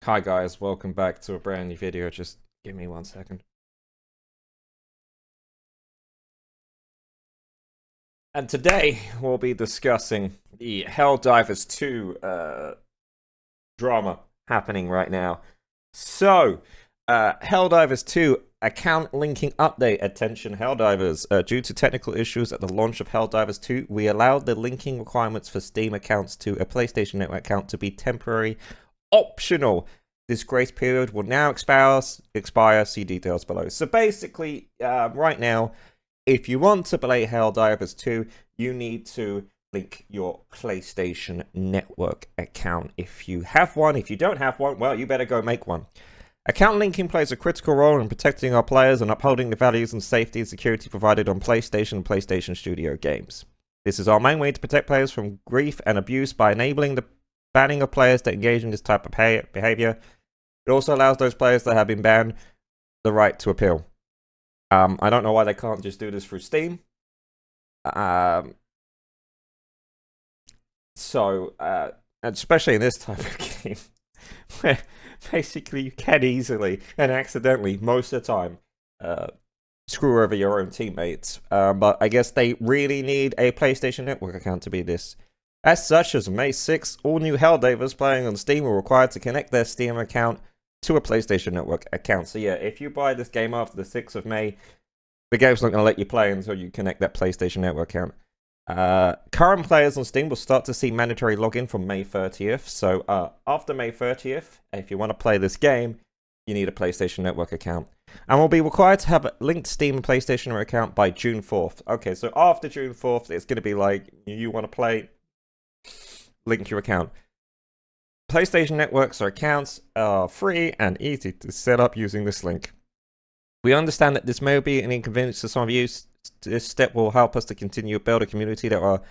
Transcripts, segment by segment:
Hi guys, welcome back to a brand new video. Just give me 1 second. And today we'll be discussing the Helldivers 2 drama happening right now. So, Helldivers 2 account linking update. Attention Helldivers. Due to technical issues at the launch of Helldivers 2, we allowed the linking requirements for Steam accounts to a PlayStation Network account to be temporary optional. This grace period will now expire. See details below. So basically, right now, if you want to play Helldivers 2, you need to link your PlayStation Network account. If you have one, if you don't have one, well, you better go make one. Account linking plays a critical role in protecting our players and upholding the values and safety and security provided on PlayStation and PlayStation Studio games. This is our main way to protect players from grief and abuse by enabling the banning of players that engage in this type of behavior. It also allows those players that have been banned the right to appeal. I don't know why they can't just do this through Steam. Especially in this type of game, where basically you can easily and accidentally, most of the time, screw over your own teammates. But I guess they really need a PlayStation Network account to be this. As such, as of May 6th, all new Helldivers playing on Steam are required to connect their Steam account to a PlayStation Network account. So yeah, if you buy this game after the 6th of May, the game's not going to let you play until you connect that PlayStation Network account. Current players on Steam will start to see mandatory login from May 30th. So after May 30th, if you want to play this game, you need a PlayStation Network account. And will be required to have a linked Steam and PlayStation Network account by June 4th. Okay, so after June 4th, it's going to be like, you want to play, link your account. PlayStation Networks or accounts are free and easy to set up using this link. We understand that this may be an inconvenience to some of you. This step will help us to continue to build a community that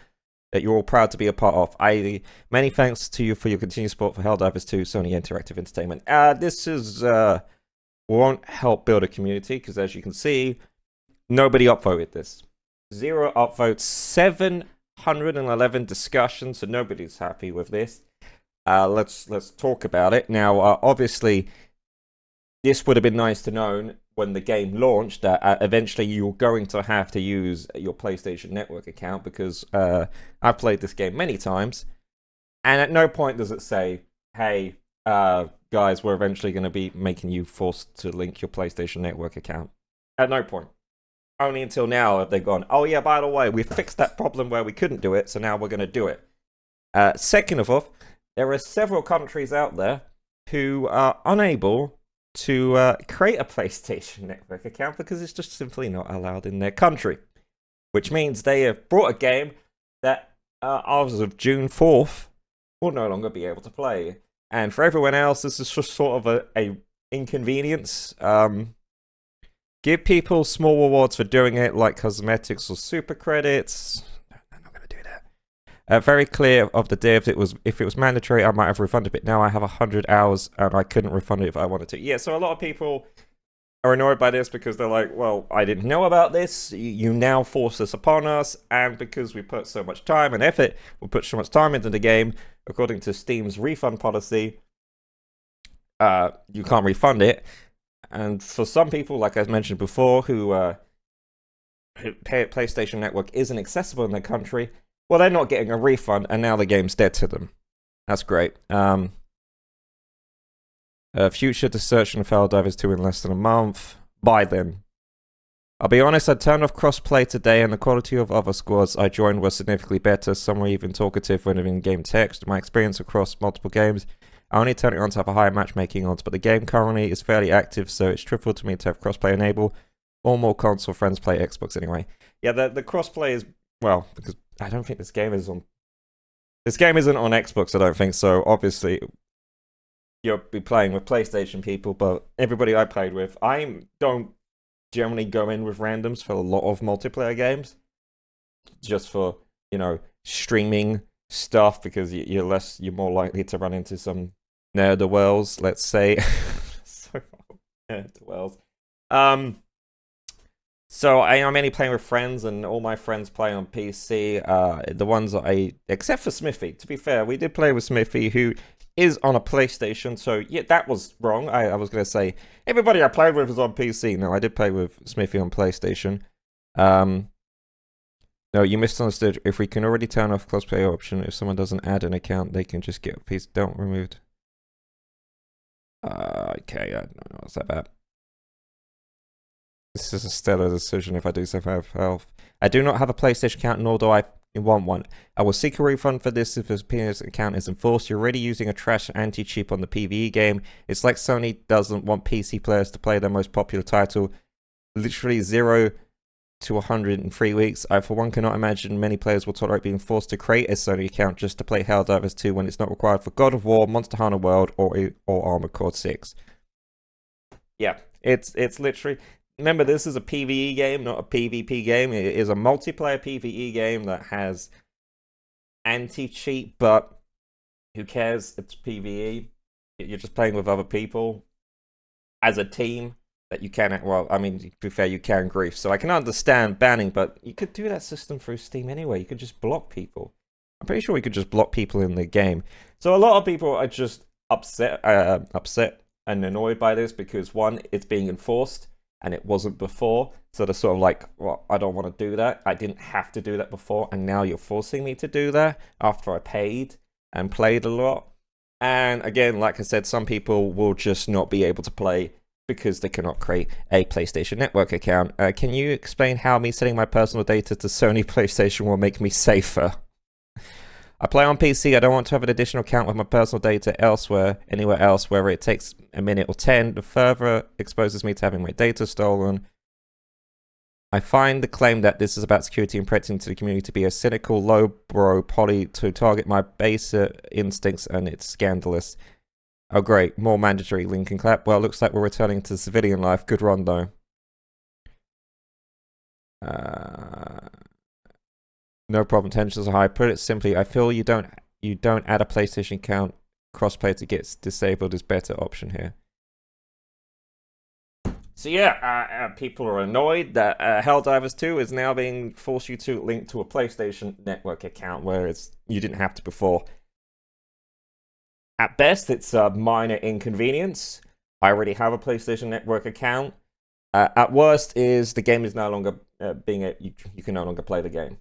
you're all proud to be a part of. Many thanks to you for your continued support for Helldivers 2, Sony Interactive Entertainment. This won't help build a community because, as you can see, nobody upvoted this. 0 upvotes, 711 discussions, so nobody's happy with this. Let's talk about it. Now, obviously, this would have been nice to know when the game launched that eventually you're going to have to use your PlayStation Network account because I've played this game many times, and at no point does it say, hey, guys, we're eventually going to be making you forced to link your PlayStation Network account. At no point. Only until now have they gone, oh yeah, by the way, we fixed that problem where we couldn't do it, so now we're going to do it. Second of all, there are several countries out there who are unable to create a PlayStation Network account because it's just simply not allowed in their country. Which means they have brought a game that, as of June 4th, will no longer be able to play. And for everyone else, this is just sort of a inconvenience. Give people small rewards for doing it, like cosmetics or super credits. I'm not going to do that. Very clear of the div. If it was mandatory, I might have refunded it. Now I have 100 hours and I couldn't refund it if I wanted to. Yeah, so a lot of people are annoyed by this because they're like, well, I didn't know about this. You now force this upon us, and because we put so much time and effort, we put so much time into the game, according to Steam's refund policy, you can't refund it. And for some people, like I mentioned before, who PlayStation Network isn't accessible in their country, well, they're not getting a refund, and now the game's dead to them. That's great. Future to search and Helldivers 2 in less than a month. By then. I'll be honest, I turned off crossplay today, and the quality of other squads I joined was significantly better. Some were even talkative when in-game text. My experience across multiple games, I only turn it on to have a higher matchmaking odds, but the game currently is fairly active, so it's trivial to me to have crossplay enabled. All more console friends play Xbox anyway. Yeah, the crossplay is, well, because I don't think this game is on... This game isn't on Xbox, I don't think, so obviously you'll be playing with PlayStation people, but everybody I played with, I don't generally go in with randoms for a lot of multiplayer games. Just for, you know, streaming stuff, because you're more likely to run into some nerd-wells, let's say. So, nerd-wells. So I'm only playing with friends, and all my friends play on PC. The ones that except for Smithy. To be fair, we did play with Smithy, who is on a PlayStation. So yeah, that was wrong. I was gonna say everybody I played with was on PC. No, I did play with Smithy on PlayStation. No, you misunderstood. If we can already turn off crossplay option, if someone doesn't add an account, they can just get a piece. Don't remove it. Okay, I don't know what's that about. This is a stellar decision if I do so myself. I do not have a PlayStation account, nor do I want one. I will seek a refund for this if a PS account is enforced. You're already using a trash anti-cheat on the PvE game. It's like Sony doesn't want PC players to play their most popular title. Literally 0 to 100 in 3 weeks. I, for one, cannot imagine many players will tolerate being forced to create a Sony account just to play Helldivers 2 when it's not required for God of War, Monster Hunter World, or Armored Core 6. Yeah, it's literally... Remember, this is a PvE game, not a PvP game. It is a multiplayer PvE game that has anti-cheat, but who cares? It's PvE. You're just playing with other people as a team that you can, well, I mean, to be fair, you can grief. So I can understand banning, but you could do that system through Steam anyway. You could just block people. I'm pretty sure we could just block people in the game. So a lot of people are just upset and annoyed by this because, one, it's being enforced, and it wasn't before, so they're sort of like, well, I don't want to do that. I didn't have to do that before, and now you're forcing me to do that after I paid and played a lot. And again, like I said, some people will just not be able to play because they cannot create a PlayStation Network account. Can you explain how me sending my personal data to Sony PlayStation will make me safer? I play on PC. I don't want to have an additional account with my personal data anywhere else, whether it takes a minute or 10. The further exposes me to having my data stolen. I find the claim that this is about security and protecting to the community to be a cynical, low-brow poly to target my basic instincts, and it's scandalous. Oh great, more mandatory link and clap. Well, looks like we're returning to civilian life. Good run though. No problem. Tensions are high. Put it simply, I feel you don't add a PlayStation account. Crossplay to get disabled is better option here. So yeah, people are annoyed that Helldivers 2 is now being forced you to link to a PlayStation Network account, whereas you didn't have to before. At best, it's a minor inconvenience. I already have a PlayStation Network account. At worst, is the game is no longer you can no longer play the game.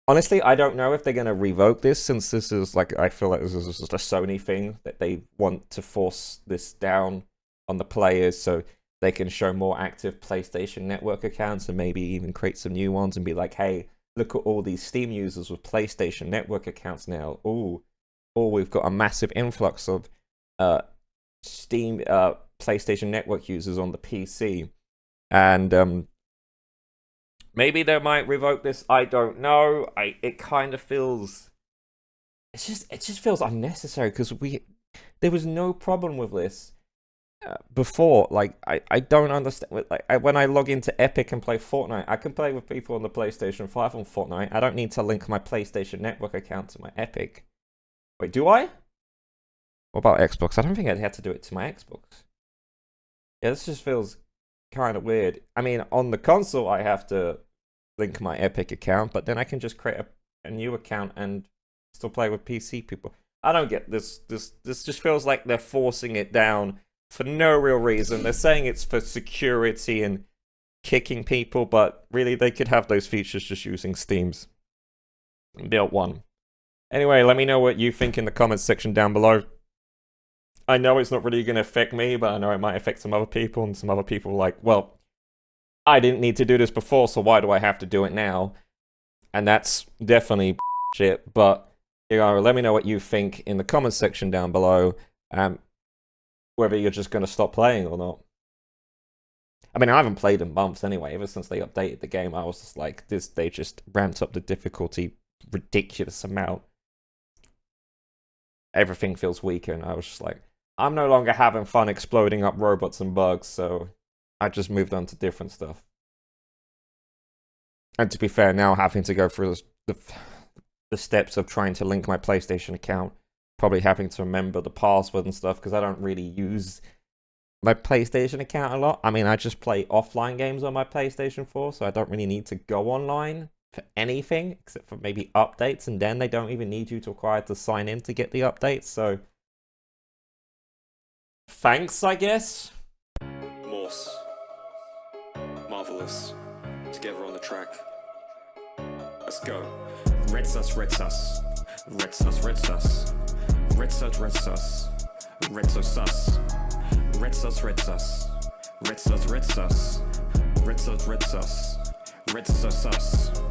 Honestly, I don't know if they're going to revoke this, since this is like, I feel like this is just a Sony thing that they want to force this down on the players so they can show more active PlayStation Network accounts and maybe even create some new ones and be like, hey, look at all these Steam users with PlayStation Network accounts now. Ooh, we've got a massive influx of Steam PlayStation Network users on the PC. And maybe they might revoke this. I don't know. It kind of feels. It just feels unnecessary because there was no problem with this before. Like I don't understand. Like when I log into Epic and play Fortnite, I can play with people on the PlayStation 5 on Fortnite. I don't need to link my PlayStation Network account to my Epic. Wait, do I? What about Xbox? I don't think I'd have to do it to my Xbox. Yeah, this just feels kind of weird. I mean, on the console, I have to link my Epic account, but then I can just create a new account and still play with PC people. I don't get this. This just feels like they're forcing it down for no real reason. They're saying it's for security and kicking people, but really they could have those features just using Steam's built one. Anyway, let me know what you think in the comments section down below. I know it's not really going to affect me, but I know it might affect some other people, and some other people are like, well, I didn't need to do this before, so why do I have to do it now? And that's definitely shit, but you know, let me know what you think in the comments section down below, whether you're just going to stop playing or not. I mean, I haven't played in months anyway. Ever since they updated the game, I was just like, they just ramped up the difficulty ridiculous amount. Everything feels weaker, and I was just like, I'm no longer having fun exploding up robots and bugs, so I just moved on to different stuff. And to be fair, now having to go through the steps of trying to link my PlayStation account, probably having to remember the password and stuff, because I don't really use my PlayStation account a lot. I mean, I just play offline games on my PlayStation 4, so I don't really need to go online for anything except for maybe updates, and then they don't even need you to require to sign in to get the updates. So thanks, I guess. Morse. Marvelous. Together on the track. Let's go. Red sus, red sus. Red sus, red sus. Red sus, red sus. Red sus, sus. Red sus, red sus. Red sus, red sus. Red sus, red sus. Red sus, sus.